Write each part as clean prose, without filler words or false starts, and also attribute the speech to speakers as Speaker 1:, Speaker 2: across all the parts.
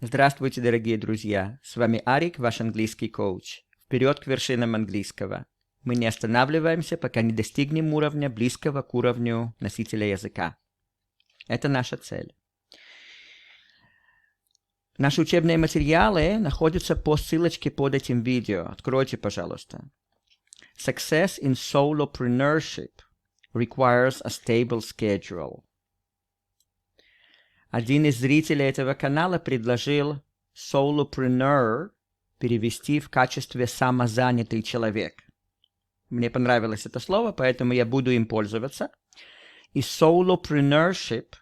Speaker 1: Здравствуйте, дорогие друзья! С вами Арик, ваш английский коуч. Вперед к вершинам английского. Мы не останавливаемся, пока не достигнем уровня, близкого к уровню носителя языка. Это наша цель. Наши учебные материалы находятся по ссылочке под этим видео. Откройте, пожалуйста. Success in solopreneurship requires a stable schedule. Один из зрителей этого канала предложил solopreneur перевести в качестве самозанятый человек. Мне понравилось это слово, поэтому я буду им пользоваться. И solopreneurship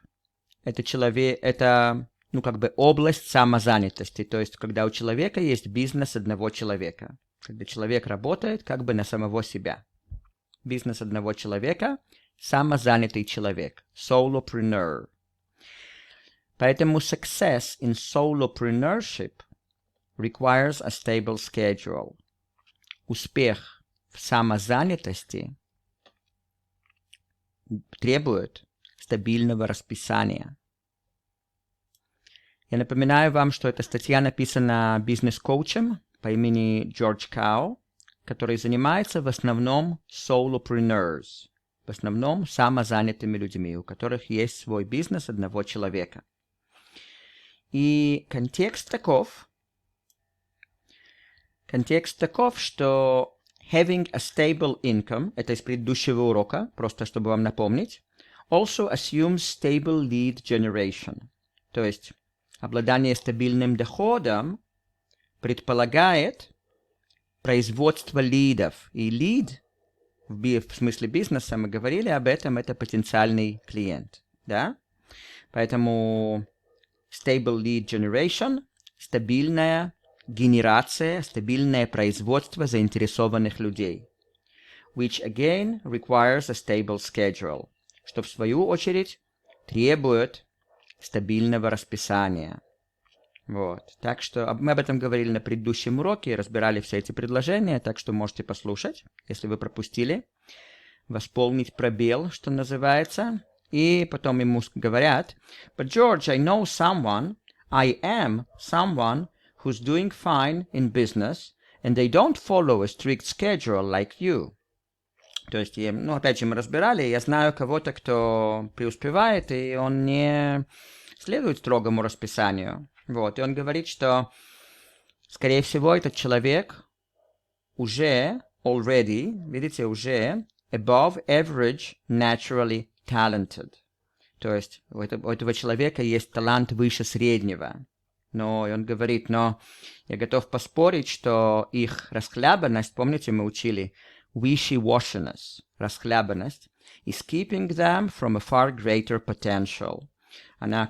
Speaker 1: это область самозанятости, то есть когда у человека есть бизнес одного человека. Когда человек работает на самого себя. Бизнес одного человека, самозанятый человек, solopreneur. Поэтому success in solopreneurship requires a stable schedule. Успех в самозанятости требует стабильного расписания. Я напоминаю вам, что эта статья написана бизнес-коучем по имени Джордж Кау, который занимается в основном solopreneurs, в основном самозанятыми людьми, у которых есть свой бизнес одного человека. И контекст таков, что having a stable income, это из предыдущего урока, просто чтобы вам напомнить, also assumes stable lead generation. То есть обладание стабильным доходом предполагает производство лидов. И лид, в смысле бизнеса, мы говорили об этом, это потенциальный клиент. Да? Поэтому stable lead generation, стабильная генерация, стабильное производство заинтересованных людей. Which again requires a stable schedule, что в свою очередь требует стабильного расписания. Вот. Так что мы об этом говорили на предыдущем уроке, разбирали все эти предложения, так что можете послушать, если вы пропустили, восполнить пробел, что называется. И потом ему говорят, but George, I know someone, I am someone who's doing fine in business, and they don't follow a strict schedule like you. То есть, опять же, мы разбирали, я знаю кого-то, кто преуспевает, и он не следует строгому расписанию. Вот, и он говорит, что, скорее всего, этот человек уже, видите, уже above average naturally talented. То есть у этого человека есть талант выше среднего. Но он говорит, я готов поспорить, что их расхлябанность, помните, мы учили, wishy-washiness, расхлябанность, is keeping them from a far greater potential. Она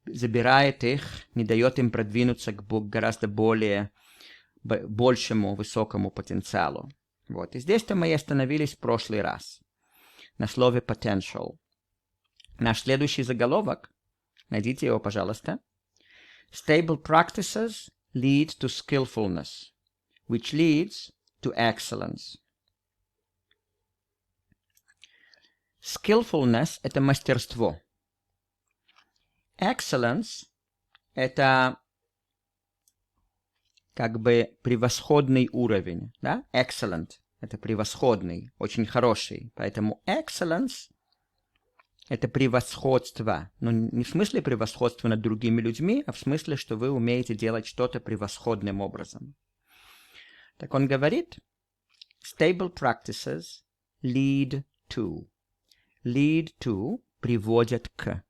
Speaker 1: забирает их, не дает им продвинуться к гораздо большему, высокому потенциалу. Вот. И здесь-то мы и остановились в прошлый раз. На слове potential. Наш следующий заголовок, найдите его, пожалуйста. Stable practices lead to skillfulness, which leads to excellence. Skillfulness – это мастерство. Excellence – это превосходный уровень. Да? Excellent – это превосходный, очень хороший. Поэтому excellence – это превосходство. Но не в смысле превосходства над другими людьми, а в смысле, что вы умеете делать что-то превосходным образом. Так он говорит, stable practices lead to. Lead to приводят к.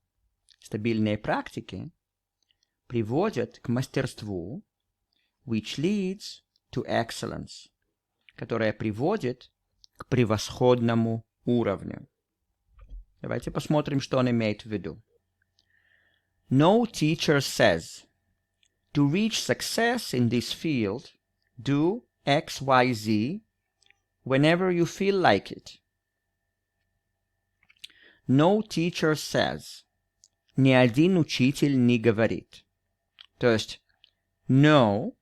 Speaker 1: Стабильные практики приводят к мастерству, which leads to excellence, которая приводит к превосходному уровню. Давайте посмотрим, что он имеет в виду. No teacher says, to reach success in this field, do X, Y, Z, whenever you feel like it. No teacher says, ни один учитель не говорит. То есть, no,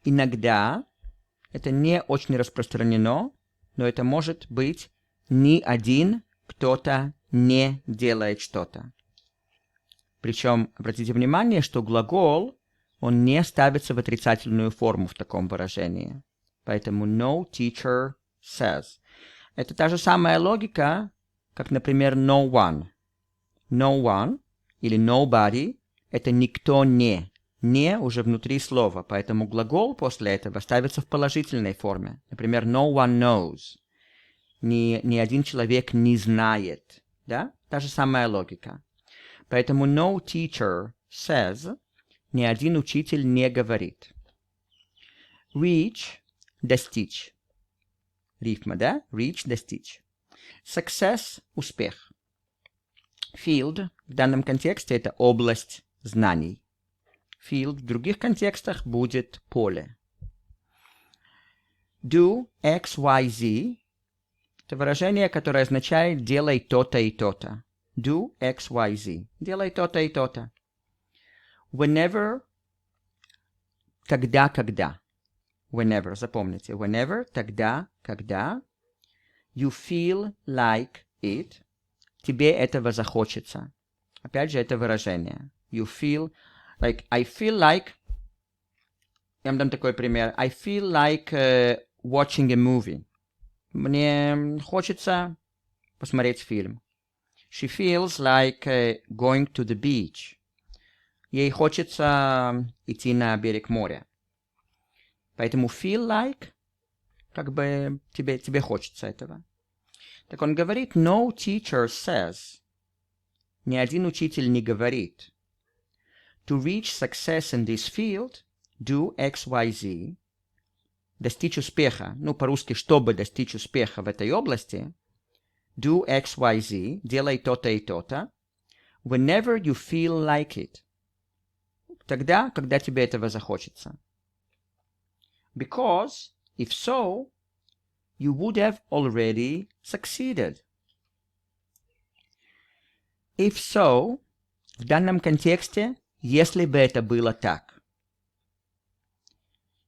Speaker 1: иногда, это не очень распространено, но это может быть ни один кто-то не делает что-то. Причем, обратите внимание, что глагол, он не ставится в отрицательную форму в таком выражении. Поэтому no teacher says. Это та же самая логика, как, например, no one. No one или nobody – это никто не. Не уже внутри слова, поэтому глагол после этого ставится в положительной форме. Например, no one knows. Ни один человек не знает. Да? Та же самая логика. Поэтому no teacher says. Ни один учитель не говорит. Reach – достичь. Рифма, да? Reach – достичь. Success – успех. Field в данном контексте – это область знаний. Field в других контекстах будет поле. Do X, Y, Z – это выражение, которое означает «делай то-то и то-то». Do X, Y, Z. Делай то-то и то-то. Whenever – когда. Whenever, запомните. Whenever – тогда, когда. You feel like it. Тебе этого захочется. Опять же, это выражение. You feel like, I feel like, я вам дам такой пример. I feel like watching a movie. Мне хочется посмотреть фильм. She feels like going to the beach. Ей хочется идти на берег моря. Поэтому feel like, как бы тебе хочется этого. Так он говорит, no teacher says. Ни один учитель не говорит. To reach success in this field, do X, Y, Z. Достичь успеха, по-русски, чтобы достичь успеха в этой области, do X, Y, Z, делай то-то и то-то, whenever you feel like it. Тогда, когда тебе этого захочется. Because, if so, you would have already succeeded. If so, в данном контексте, если бы это было так.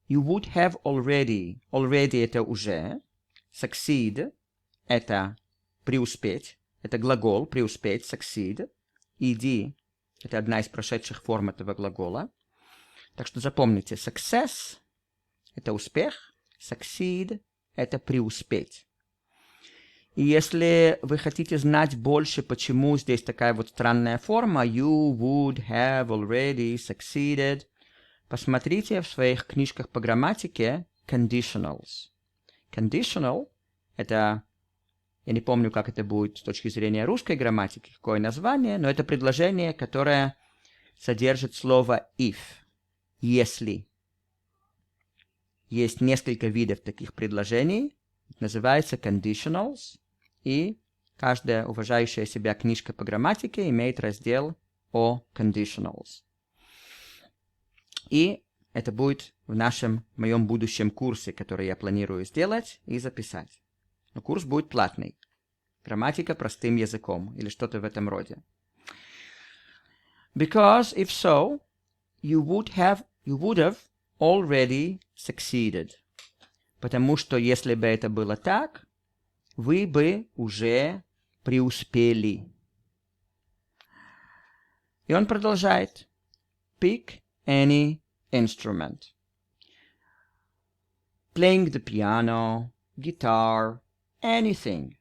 Speaker 1: You would have already. Already это уже. Succeed это преуспеть. Это глагол преуспеть, succeed. Ed это одна из прошедших форм этого глагола. Так что запомните, success это успех, succeed это преуспеть. И если вы хотите знать больше, почему здесь такая вот странная форма, you would have already succeeded, посмотрите в своих книжках по грамматике conditionals. Conditional – это, я не помню, как это будет с точки зрения русской грамматики, какое название, но это предложение, которое содержит слово if, если. Есть несколько видов таких предложений, называется conditionals, и каждая уважающая себя книжка по грамматике имеет раздел о conditionals. И это будет в моем будущем курсе, который я планирую сделать и записать. Но курс будет платный. Грамматика простым языком или что-то в этом роде. Because if so, you would have already succeeded. Потому что если бы это было так, вы бы уже преуспели. И он продолжает. Pick any instrument. Playing the piano, guitar, anything.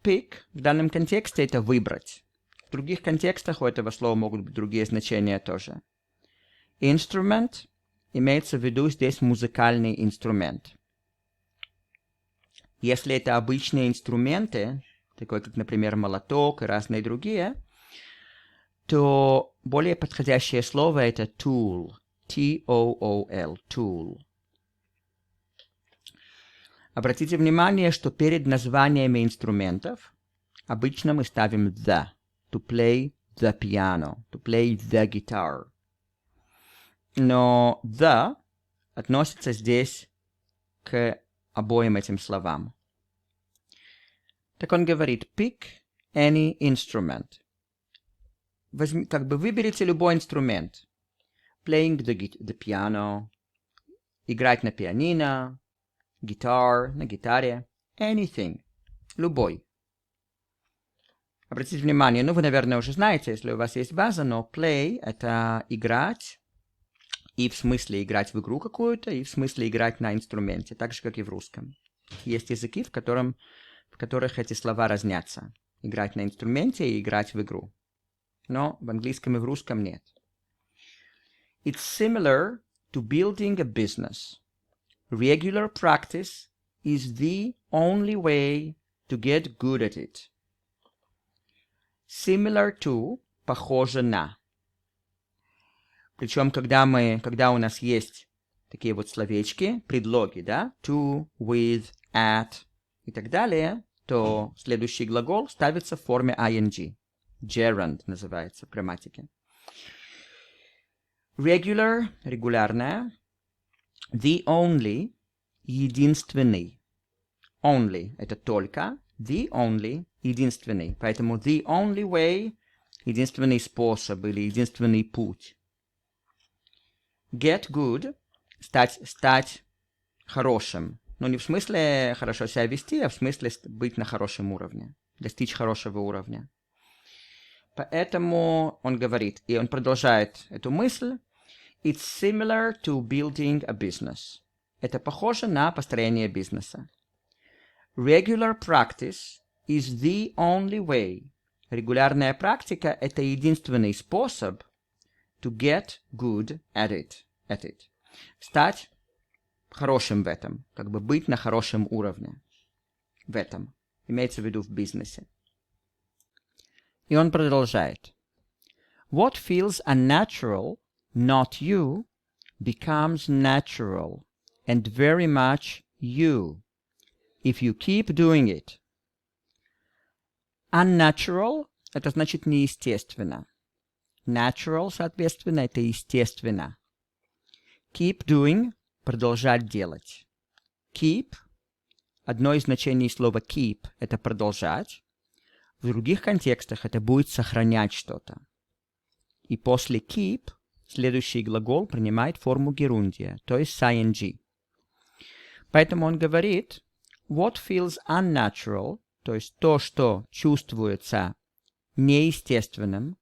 Speaker 1: Pick в данном контексте это выбрать. В других контекстах у этого слова могут быть другие значения тоже. Instrument имеется в виду здесь музыкальный инструмент. Если это обычные инструменты, такой как, например, молоток и разные другие, то более подходящее слово это tool. T-O-O-L. Tool. Обратите внимание, что перед названиями инструментов обычно мы ставим the. To play the piano. To play the guitar. Но the относится здесь к обоим этим словам. Так он говорит, pick any instrument. Выберите любой инструмент. Playing the piano, играть на пианино, guitar, на гитаре, anything, любой. Обратите внимание, ну вы, наверное, уже знаете, если у вас есть база, но play — это играть, и в смысле играть в игру какую-то, и в смысле играть на инструменте, так же, как и в русском. Есть языки, в которых эти слова разнятся. Играть на инструменте и играть в игру. Но в английском и в русском нет. It's similar to building a business. Regular practice is the only way to get good at it. Similar to — похоже на. Причем, когда у нас есть такие вот словечки, предлоги, да, to, with, at и так далее, то следующий глагол ставится в форме ing. Gerund называется в грамматике. Regular — регулярная. The only — единственный. Only — это только. The only — единственный. Поэтому the only way — единственный способ или единственный путь. Get good — стать хорошим. Но не в смысле хорошо себя вести, а в смысле быть на хорошем уровне. Достичь хорошего уровня. Поэтому он говорит, и он продолжает эту мысль. It's similar to building a business. Это похоже на построение бизнеса. Regular practice is the only way. Регулярная практика — это единственный способ to get good at it. Стать хорошим в этом, как бы быть на хорошем уровне в этом. Имеется в виду в бизнесе. И он продолжает. What feels unnatural, not you, becomes natural and very much you, if you keep doing it. Unnatural — это значит неестественно. Natural, соответственно, это естественно. Keep doing — продолжать делать. Keep — одно из значений слова keep — это продолжать. В других контекстах это будет сохранять что-то. И после keep следующий глагол принимает форму герундия, то есть ing. Поэтому он говорит, what feels unnatural, то есть то, что чувствуется неестественным,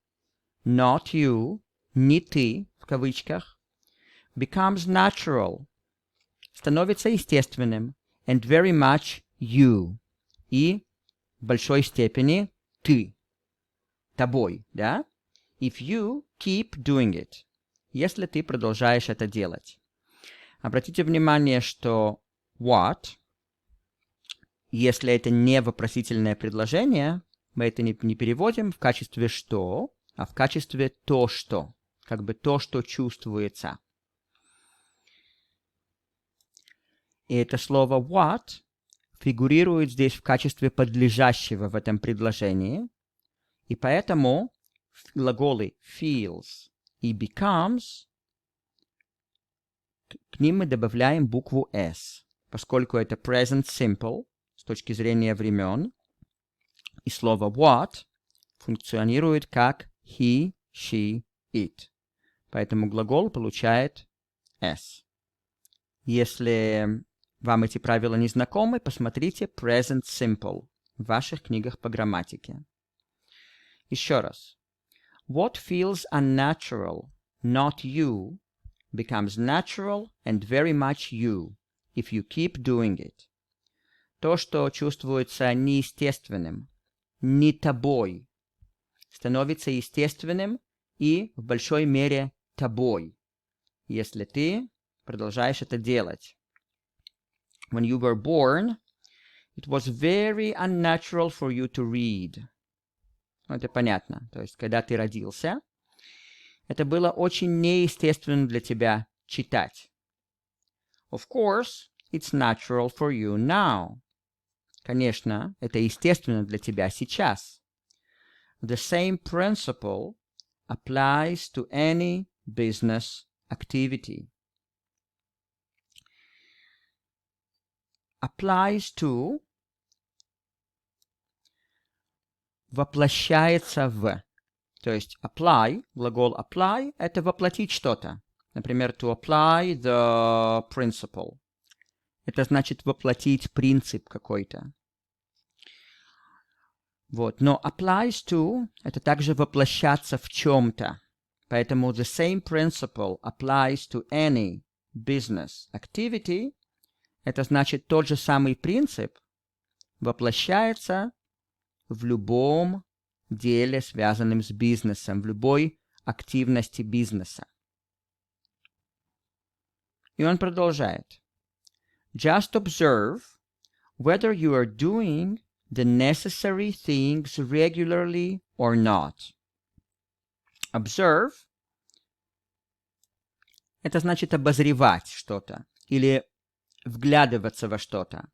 Speaker 1: not you, не ты, в кавычках, becomes natural, становится естественным, and very much you, и в большой степени ты, тобой, да? If you keep doing it, если ты продолжаешь это делать. Обратите внимание, что what, если это не вопросительное предложение, мы это не переводим в качестве что, а в качестве то, что. Как бы то, что чувствуется. И это слово what фигурирует здесь в качестве подлежащего в этом предложении. И поэтому глаголы feels и becomes, к ним мы добавляем букву s, поскольку это present simple с точки зрения времен, и слово what функционирует как he, she, it. Поэтому глагол получает s. Если вам эти правила не знакомы, посмотрите present simple в ваших книгах по грамматике. Еще раз. What feels unnatural, not you, becomes natural and very much you, if you keep doing it. То, что чувствуется неестественным, не тобой, становится естественным и в большой мере тобой, если ты продолжаешь это делать. When you were born, it was very unnatural for you to read. Это понятно. То есть, когда ты родился, это было очень неестественно для тебя читать. Of course, it's natural for you now. Конечно, это естественно для тебя сейчас. The same principle applies to any business activity. Applies to воплощается в. То есть apply, глагол apply — это воплотить что-то. Например, to apply the principle. Это значит воплотить принцип какой-то. Вот. Но applies to – это также воплощаться в чем-то. Поэтому the same principle applies to any business activity. Это значит, тот же самый принцип воплощается в любом деле, связанном с бизнесом, в любой активности бизнеса. И он продолжает. Just observe whether you are doing the necessary things regularly or not. Observe – это значит обозревать что-то или вглядываться во что-то.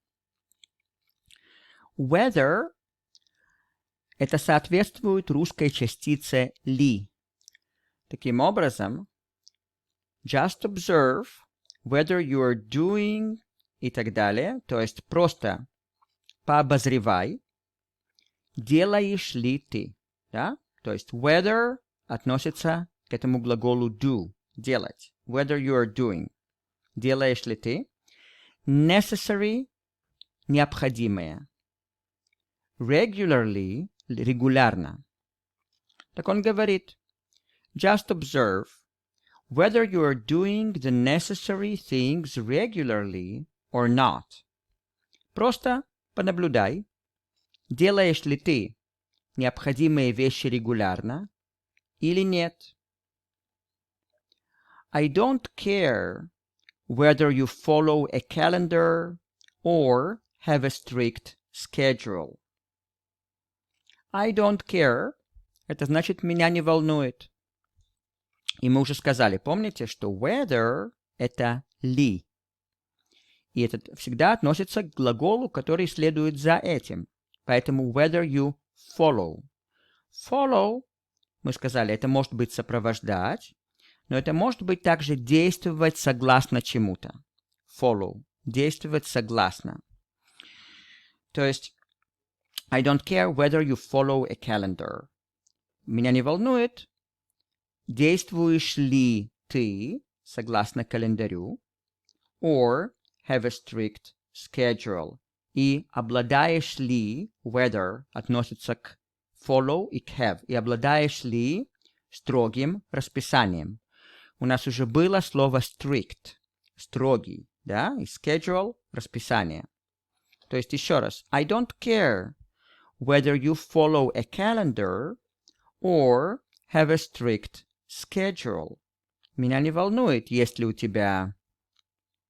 Speaker 1: Whether – это соответствует русской частице ли. Таким образом, just observe whether you are doing и так далее, то есть просто пообозревай, делаешь ли ты, да? То есть whether относится к этому глаголу do, делать. Whether you are doing, делаешь ли ты. Necessary, необходимое. Regularly, регулярно. Так он говорит, just observe whether you are doing the necessary things regularly or not. Просто понаблюдай, делаешь ли ты необходимые вещи регулярно или нет. I don't care whether you follow a calendar or have a strict schedule. I don't care – это значит «меня не волнует». И мы уже сказали, помните, что whether – это ли. И это всегда относится к глаголу, который следует за этим. Поэтому whether you follow. Follow, мы сказали, это может быть сопровождать, но это может быть также действовать согласно чему-то. Follow. Действовать согласно. То есть, I don't care whether you follow a calendar. Меня не волнует, действуешь ли ты согласно календарю, or have a strict schedule. И обладаешь ли, whether относится к follow и к have, и обладаешь ли строгим расписанием. У нас уже было слово strict, строгий, да, и schedule, расписание. То есть еще раз, I don't care whether you follow a calendar or have a strict schedule. Меня не волнует, есть ли у тебя,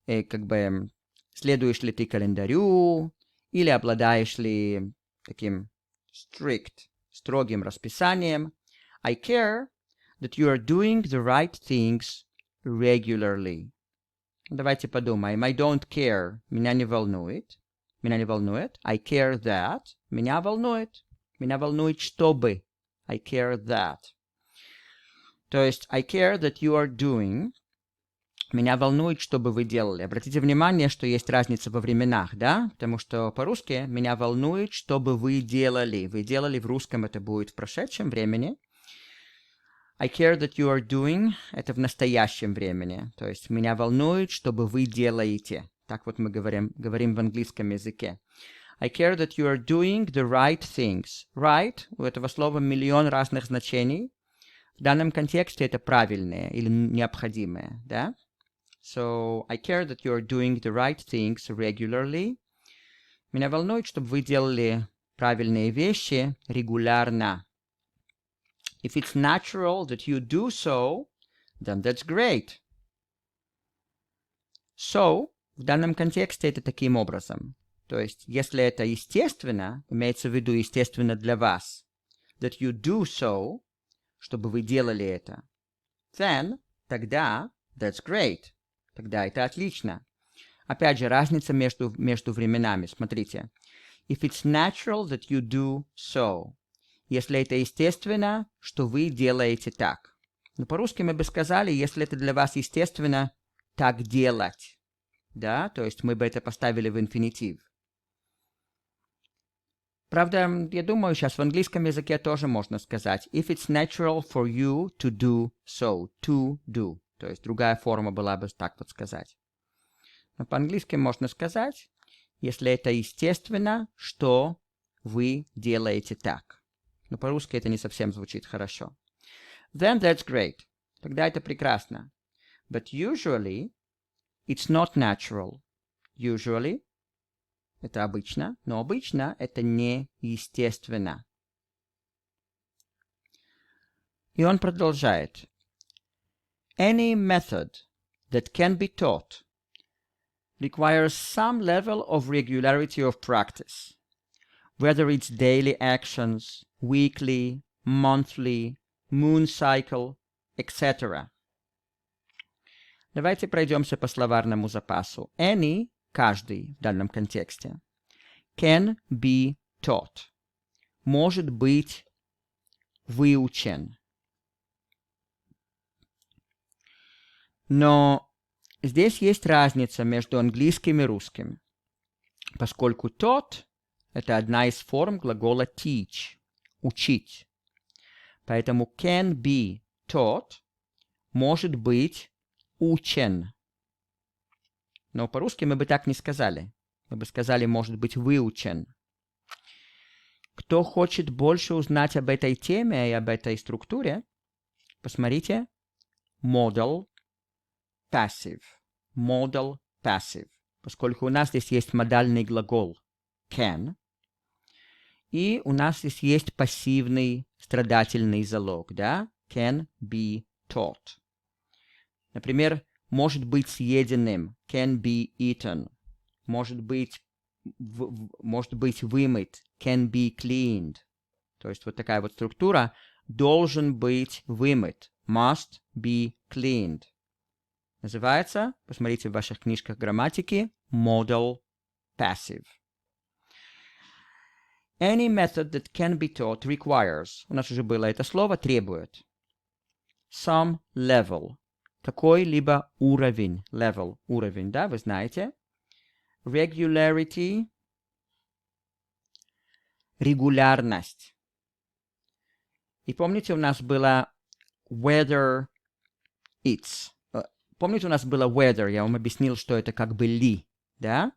Speaker 1: следуешь ли ты календарю, или обладаешь ли таким strict, строгим расписанием. I care that you are doing the right things regularly. Давайте подумаем. I don't care. Меня не волнует. Меня не волнует. I care that. Меня волнует. Меня волнует, чтобы. I care that. То есть, I care that you are doing. Меня волнует, что бы вы делали. Обратите внимание, что есть разница во временах, да? Потому что по-русски меня волнует, что бы вы делали. Вы делали в русском, это будет в прошедшем времени. I care that you are doing, это в настоящем времени. То есть, меня волнует, что бы вы делаете. Так вот мы говорим в английском языке. I care that you are doing the right things. Right, у этого слова миллион разных значений. В данном контексте это правильное или необходимое, да? So, I care that you are doing the right things regularly. Меня волнует, чтобы вы делали правильные вещи регулярно. If it's natural that you do so, then that's great. So, в данном контексте это таким образом. То есть, если это естественно, имеется в виду естественно для вас, that you do so, чтобы вы делали это, then, тогда, that's great. Тогда это отлично. Опять же, разница между временами. Смотрите. If it's natural that you do so. Если это естественно, что вы делаете так. Но по-русски мы бы сказали, если это для вас естественно, так делать. Да? То есть мы бы это поставили в инфинитив. Правда, я думаю, сейчас в английском языке тоже можно сказать if it's natural for you to do so. To do. То есть другая форма была бы так вот сказать. Но по-английски можно сказать, если это естественно, что вы делаете так. Но по-русски это не совсем звучит хорошо. Then that's great. Тогда это прекрасно. But usually it's not natural. Usually это обычно, но обычно это не естественно. И он продолжает. Any method that can be taught requires some level of regularity of practice, whether it's daily actions, weekly, monthly, moon cycle, etc. Давайте пройдемся по словарному запасу. Any, каждый в данном контексте. Can be taught. Может быть выучен. Но здесь есть разница между английским и русским, поскольку taught – это одна из форм глагола teach – учить. Поэтому can be taught может быть учен. Но по-русски мы бы так не сказали. Мы бы сказали, может быть выучен. Кто хочет больше узнать об этой теме и об этой структуре, посмотрите modal passive. Modal passive. Поскольку у нас здесь есть модальный глагол can, и у нас здесь есть пассивный страдательный залог, да? Can be taught. Например, может быть съеденным. Can be eaten. Может быть вымыт. Can be cleaned. То есть вот такая вот структура. Должен быть вымыт. Must be cleaned. Называется, посмотрите в ваших книжках грамматики, modal passive. Any method that can be taught requires, у нас уже было это слово, требует. Some level, какой-либо уровень, level, уровень, да, вы знаете. Regularity, регулярность. И помните, у нас было whether it's. Помните, у нас было whether, я вам объяснил, что это как бы ли, да?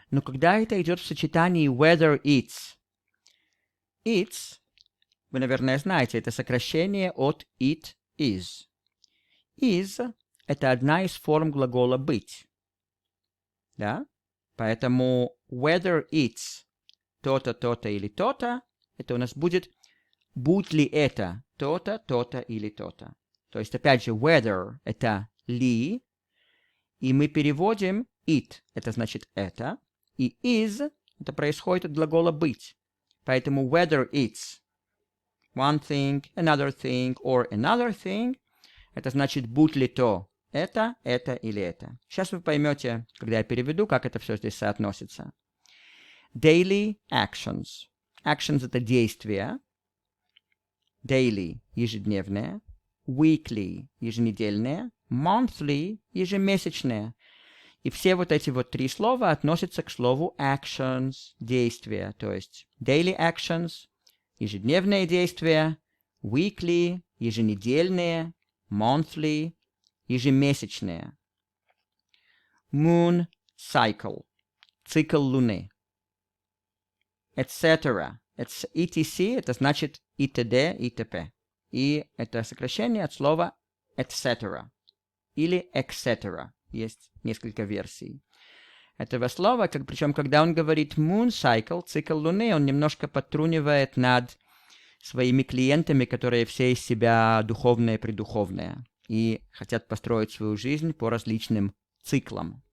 Speaker 1: Но когда это идет в сочетании whether it's, вы, наверное, знаете, это сокращение от it is. Is – это одна из форм глагола быть, да? Поэтому whether it's то-то, то-то или то-то, это у нас будет будь ли это то-то, то-то или то-то. То есть, опять же, whether – это ли, и мы переводим it, это значит это, и is, это происходит от глагола быть. Поэтому whether it's one thing, another thing, or another thing, это значит будь ли то это или это. Сейчас вы поймете, когда я переведу, как это все здесь соотносится. Daily actions. Actions – это действия. Daily – ежедневные. Weekly – еженедельные. Monthly – ежемесячные. И все вот эти вот три слова относятся к слову actions – действия. То есть daily actions – ежедневные действия. Weekly – еженедельные. Monthly – ежемесячные. Moon cycle – цикл Луны. Etc. etc. это значит и т.д. и т.п. И это сокращение от слова etc. Или etc. Есть несколько версий этого слова. Причем, когда он говорит moon cycle, цикл Луны, он немножко подтрунивает над своими клиентами, которые все из себя духовные-предуховные и хотят построить свою жизнь по различным циклам.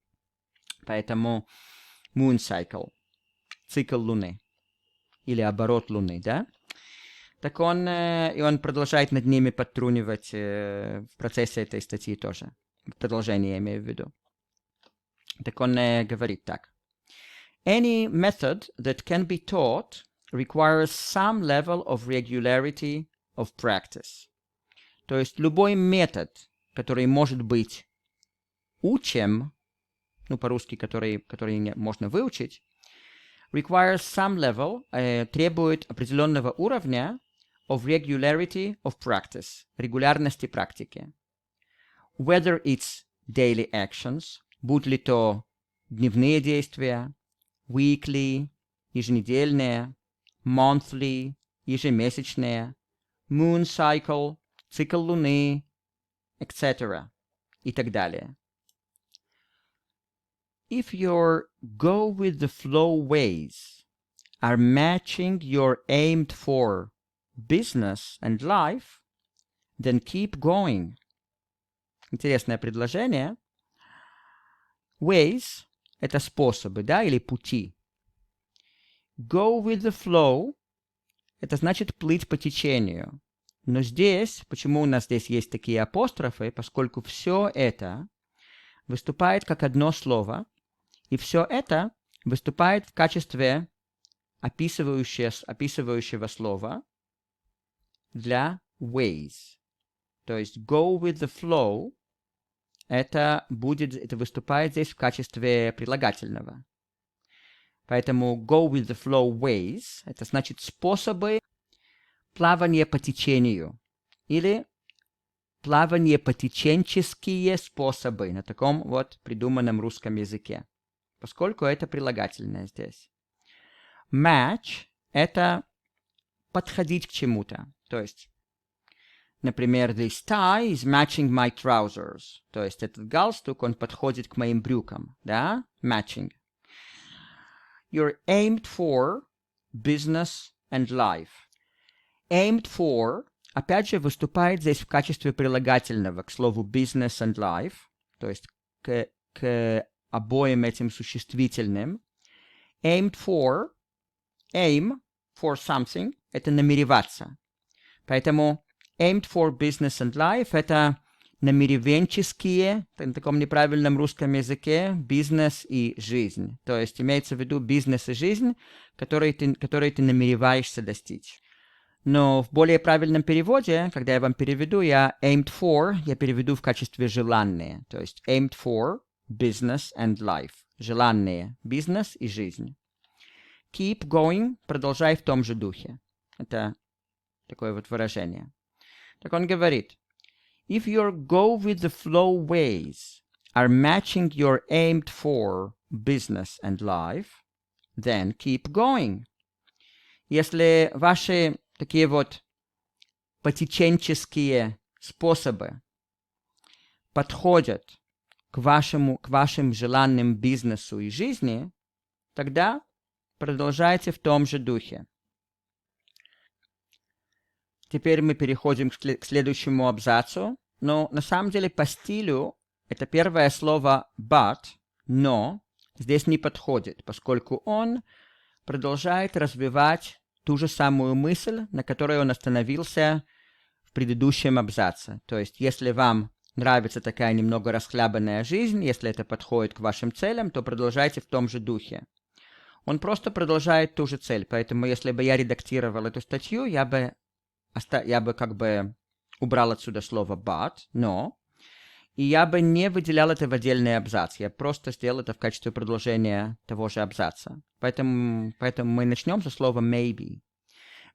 Speaker 1: Поэтому moon cycle, цикл Луны. Или оборот Луны, да? Так он продолжает над ними подтрунивать в процессе этой статьи тоже. В продолжении я имею в виду. Так он говорит так. Any method that can be taught requires some level of regularity of practice. То есть любой метод, который может быть учим, ну по-русски, который можно выучить, requires some level, требует определенного уровня of regularity of practice, регулярности практики. Whether it's daily actions, будь ли то дневные действия, weekly, еженедельные, monthly, ежемесячные, moon cycle, цикл Луны, etc. и так далее. If your go-with-the-flow ways are matching your aimed-for business and life, then keep going. Интересное предложение. Ways — это способы, да, или пути. Go with the flow — это значит плыть по течению. Но здесь, почему у нас здесь есть такие апострофы, поскольку все это выступает как одно слово, и все это выступает в качестве описывающего слова для ways. То есть go with the flow это выступает здесь в качестве прилагательного. Поэтому go with the flow ways это значит способы плавания по течению или плавание по теченческие способы на таком вот придуманном русском языке, поскольку это прилагательное здесь. Match — это подходить к чему-то. То есть, например, this tie is matching my trousers. То есть, этот галстук, он подходит к моим брюкам. Да? Matching. You're aimed for business and life. Aimed for, опять же, выступает здесь в качестве прилагательного к слову business and life. То есть, к обоим этим существительным. Aimed for, aim for something, это намереваться. Поэтому aimed for business and life это намеревенческие, на таком неправильном русском языке, бизнес и жизнь. То есть имеется в виду бизнес и жизнь, которые ты намереваешься достичь. Но в более правильном переводе, когда я вам переведу, я переведу в качестве желанные. То есть aimed for business and life. Желанные бизнес и жизнь. Keep going, продолжай в том же духе. Это такое вот выражение. Так он говорит, if your go-with-the-flow ways are matching your aimed-for business and life, then keep going. Если ваши такие вот потеченческие способы подходят к вашим желанным бизнесу и жизни, тогда продолжайте в том же духе. Теперь мы переходим к следующему абзацу. Но на самом деле по стилю это первое слово but, но здесь не подходит, поскольку он продолжает развивать ту же самую мысль, на которой он остановился в предыдущем абзаце. То есть, если вам нравится такая немного расхлябанная жизнь, если это подходит к вашим целям, то продолжайте в том же духе. Он просто продолжает ту же цель, поэтому если бы я редактировал эту статью, я бы как бы убрал отсюда слово but, но, и я бы не выделял это в отдельный абзац, я просто сделал это в качестве продолжения того же абзаца. Поэтому мы начнем со слова maybe.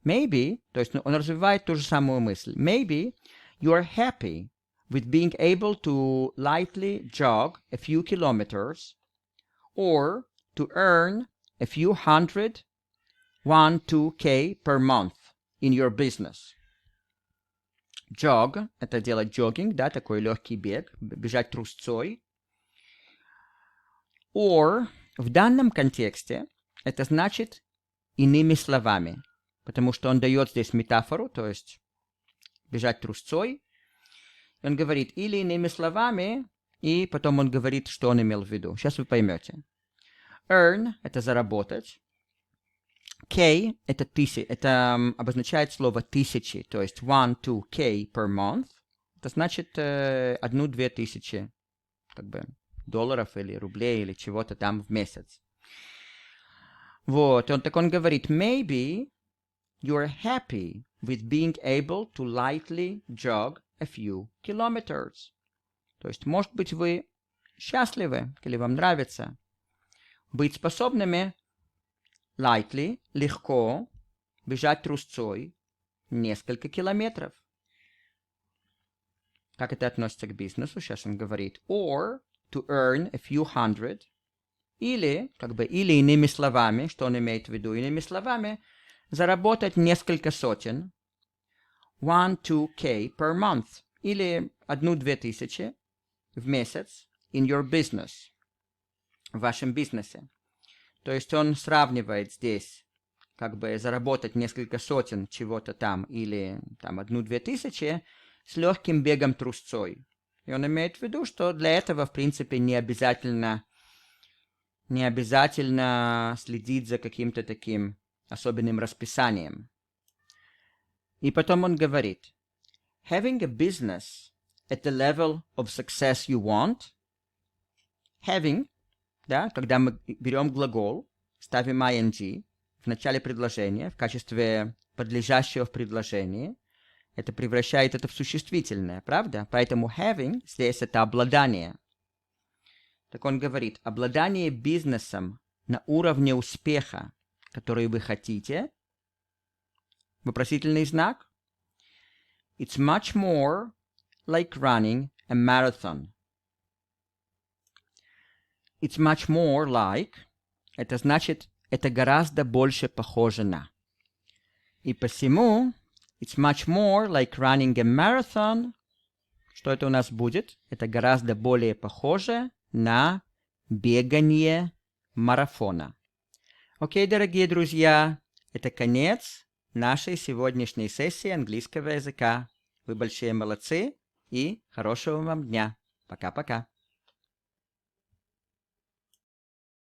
Speaker 1: Maybe, то есть он развивает ту же самую мысль. Maybe you are happy with being able to lightly jog a few kilometers or to earn a few hundred, 1-2K per month in your business. Jog — это делать джогинг, да, такой легкий бег, бежать трусцой. Or в данном контексте это значит иными словами, потому что он дает здесь метафору, то есть бежать трусцой. Он говорит или иными словами, и потом он говорит, что он имел в виду. Сейчас вы поймете. Earn — это заработать. K — это обозначает слово тысячи, то есть 1-2K per month. Это значит 1-2 тысячи как бы, долларов или рублей или чего-то там в месяц. Вот, он говорит, maybe you're happy with being able to lightly jog a few kilometers. То есть, может быть, вы счастливы, или вам нравится быть способными lightly, легко, бежать трусцой несколько километров. Как это относится к бизнесу? Сейчас он говорит. Or to earn a few hundred. Или иными словами, что он имеет в виду? Иными словами, заработать несколько сотен, 1-2K per month, или 1-2 тысячи в месяц in your business, в вашем бизнесе. То есть он сравнивает здесь, как бы заработать несколько сотен чего-то там, или там 1-2 тысячи, с легким бегом трусцой. И он имеет в виду, что для этого, в принципе, не обязательно следить за каким-то таким особенным расписанием. И потом он говорит, having a business at the level of success you want, having, да, когда мы берем глагол, ставим ing в начале предложения в качестве подлежащего в предложении, это превращает это в существительное, правда? Поэтому having здесь это обладание. Так он говорит, обладание бизнесом на уровне успеха, который вы хотите, вопросительный знак, it's much more like running a marathon. It's much more like, это значит, это гораздо больше похоже на. И посему, it's much more like running a marathon. Что это у нас будет? Это гораздо более похоже на бегание марафона. Окей, дорогие друзья, это конец нашей сегодняшней сессии английского языка. Вы большие молодцы и хорошего вам дня. Пока-пока.